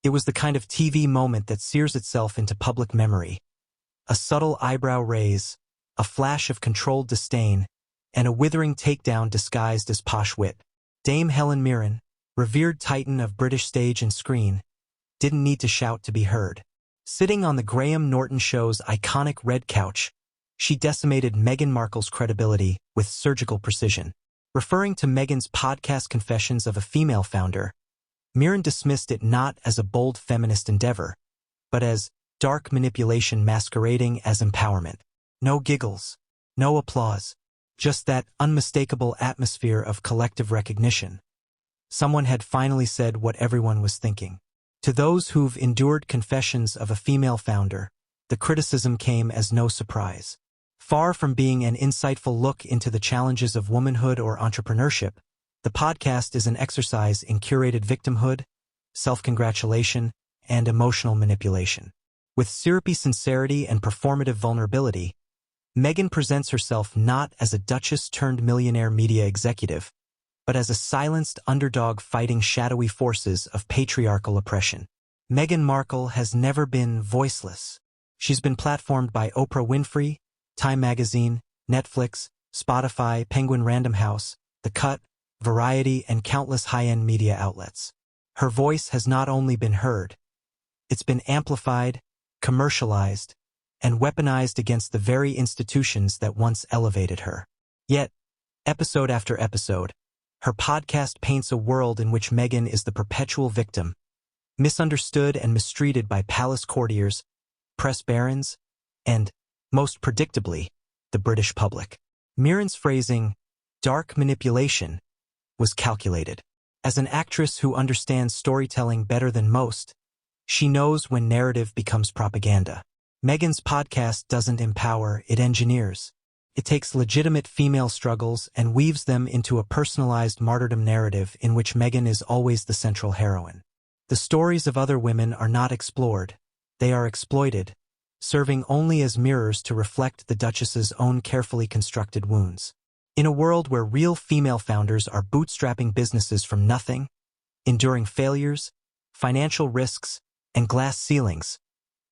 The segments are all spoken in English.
It was the kind of TV moment that sears itself into public memory. A subtle eyebrow raise, a flash of controlled disdain, and a withering takedown disguised as posh wit. Dame Helen Mirren, revered titan of British stage and screen, didn't need to shout to be heard. Sitting on the Graham Norton Show's iconic red couch, she decimated Meghan Markle's credibility with surgical precision. Referring to Meghan's podcast Confessions of a Female Founder, Mirren dismissed it not as a bold feminist endeavor, but as dark manipulation masquerading as empowerment. No giggles, no applause, just that unmistakable atmosphere of collective recognition. Someone had finally said what everyone was thinking. To those who've endured Confessions of a Female Founder, the criticism came as no surprise. Far from being an insightful look into the challenges of womanhood or entrepreneurship, the podcast is an exercise in curated victimhood, self-congratulation, and emotional manipulation. With syrupy sincerity and performative vulnerability, Meghan presents herself not as a duchess-turned-millionaire media executive, but as a silenced underdog fighting shadowy forces of patriarchal oppression. Meghan Markle has never been voiceless. She's been platformed by Oprah Winfrey, Time Magazine, Netflix, Spotify, Penguin Random House, The Cut, Variety, and countless high-end media outlets. Her voice has not only been heard, it's been amplified, commercialized, and weaponized against the very institutions that once elevated her. Yet, episode after episode, her podcast paints a world in which Meghan is the perpetual victim, misunderstood and mistreated by palace courtiers, press barons, and, most predictably, the British public. Mirren's phrasing, dark manipulation, was calculated. As an actress who understands storytelling better than most, she knows when narrative becomes propaganda. Meghan's podcast doesn't empower, it engineers. It takes legitimate female struggles and weaves them into a personalized martyrdom narrative in which Meghan is always the central heroine. The stories of other women are not explored, they are exploited, serving only as mirrors to reflect the Duchess's own carefully constructed wounds. In a world where real female founders are bootstrapping businesses from nothing, enduring failures, financial risks, and glass ceilings,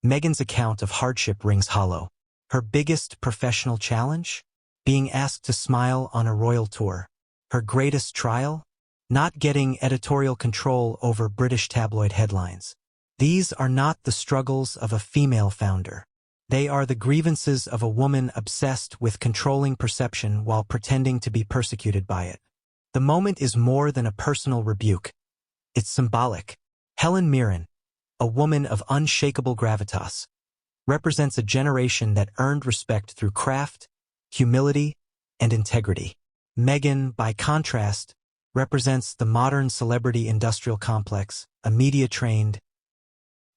Meghan's account of hardship rings hollow. Her biggest professional challenge? Being asked to smile on a royal tour. Her greatest trial? Not getting editorial control over British tabloid headlines. These are not the struggles of a female founder. They are the grievances of a woman obsessed with controlling perception while pretending to be persecuted by it. The moment is more than a personal rebuke. It's symbolic. Helen Mirren, a woman of unshakable gravitas, represents a generation that earned respect through craft, humility, and integrity. Meghan, by contrast, represents the modern celebrity industrial complex, a media-trained,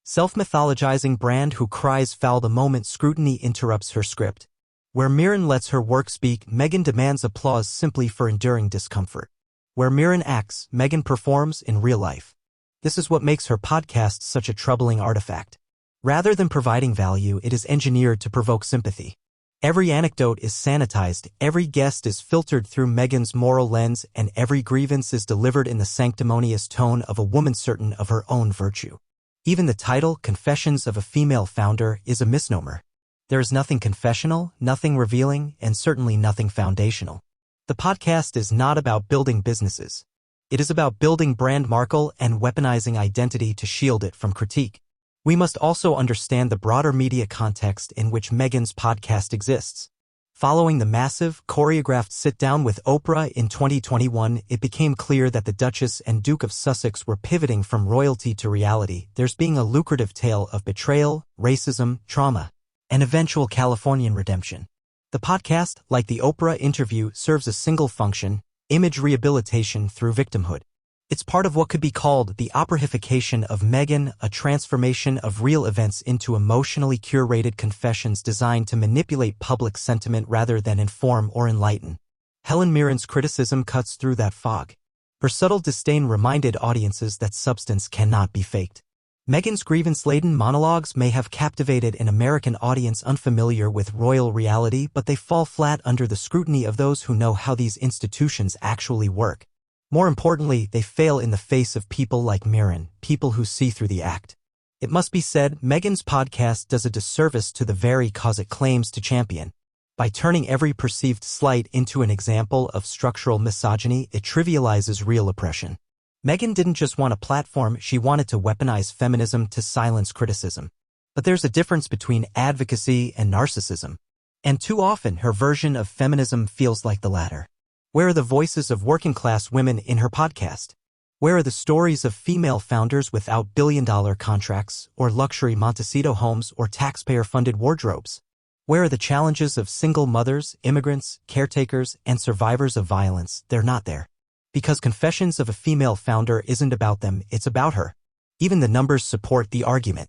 self-mythologizing brand who cries foul the moment scrutiny interrupts her script. Where Mirren lets her work speak, Meghan demands applause simply for enduring discomfort. Where Mirren acts, Meghan performs in real life. This is what makes her podcast such a troubling artifact. Rather than providing value, it is engineered to provoke sympathy. Every anecdote is sanitized, every guest is filtered through Meghan's moral lens, and every grievance is delivered in the sanctimonious tone of a woman certain of her own virtue. Even the title, Confessions of a Female Founder, is a misnomer. There is nothing confessional, nothing revealing, and certainly nothing foundational. The podcast is not about building businesses. It is about building brand Markle and weaponizing identity to shield it from critique. We must also understand the broader media context in which Meghan's podcast exists. Following the massive, choreographed sit-down with Oprah in 2021, it became clear that the Duchess and Duke of Sussex were pivoting from royalty to reality. There's being a lucrative tale of betrayal, racism, trauma, and eventual Californian redemption. The podcast, like the Oprah interview, serves a single function: image rehabilitation through victimhood. It's part of what could be called the Oprahification of Meghan, a transformation of real events into emotionally curated confessions designed to manipulate public sentiment rather than inform or enlighten. Helen Mirren's criticism cuts through that fog. Her subtle disdain reminded audiences that substance cannot be faked. Meghan's grievance-laden monologues may have captivated an American audience unfamiliar with royal reality, but they fall flat under the scrutiny of those who know how these institutions actually work. More importantly, they fail in the face of people like Mirren, people who see through the act. It must be said, Meghan's podcast does a disservice to the very cause it claims to champion. By turning every perceived slight into an example of structural misogyny, it trivializes real oppression. Meghan didn't just want a platform, she wanted to weaponize feminism to silence criticism. But there's a difference between advocacy and narcissism. And too often, her version of feminism feels like the latter. Where are the voices of working-class women in her podcast? Where are the stories of female founders without billion-dollar contracts, or luxury Montecito homes, or taxpayer-funded wardrobes? Where are the challenges of single mothers, immigrants, caretakers, and survivors of violence? They're not there. Because Confessions of a Female Founder isn't about them, it's about her. Even the numbers support the argument.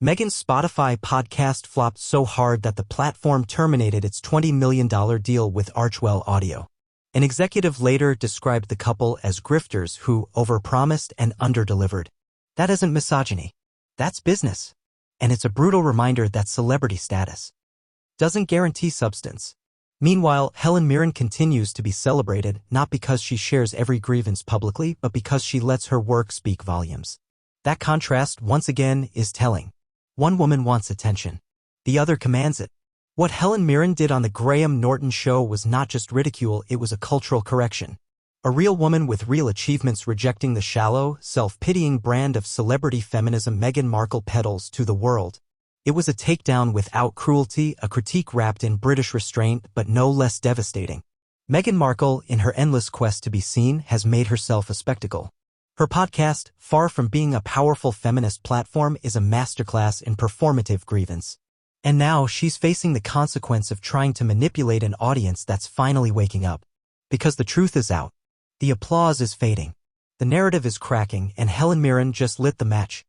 Meghan's Spotify podcast flopped so hard that the platform terminated its $20 million deal with Archwell Audio. An executive later described the couple as grifters who overpromised and underdelivered. That isn't misogyny. That's business. And it's a brutal reminder that celebrity status doesn't guarantee substance. Meanwhile, Helen Mirren continues to be celebrated not because she shares every grievance publicly, but because she lets her work speak volumes. That contrast, once again, is telling. One woman wants attention. The other commands it. What Helen Mirren did on the Graham Norton Show was not just ridicule, it was a cultural correction. A real woman with real achievements rejecting the shallow, self-pitying brand of celebrity feminism Meghan Markle peddles to the world. It was a takedown without cruelty, a critique wrapped in British restraint, but no less devastating. Meghan Markle, in her endless quest to be seen, has made herself a spectacle. Her podcast, far from being a powerful feminist platform, is a masterclass in performative grievance. And now she's facing the consequence of trying to manipulate an audience that's finally waking up. Because the truth is out. The applause is fading. The narrative is cracking, and Helen Mirren just lit the match.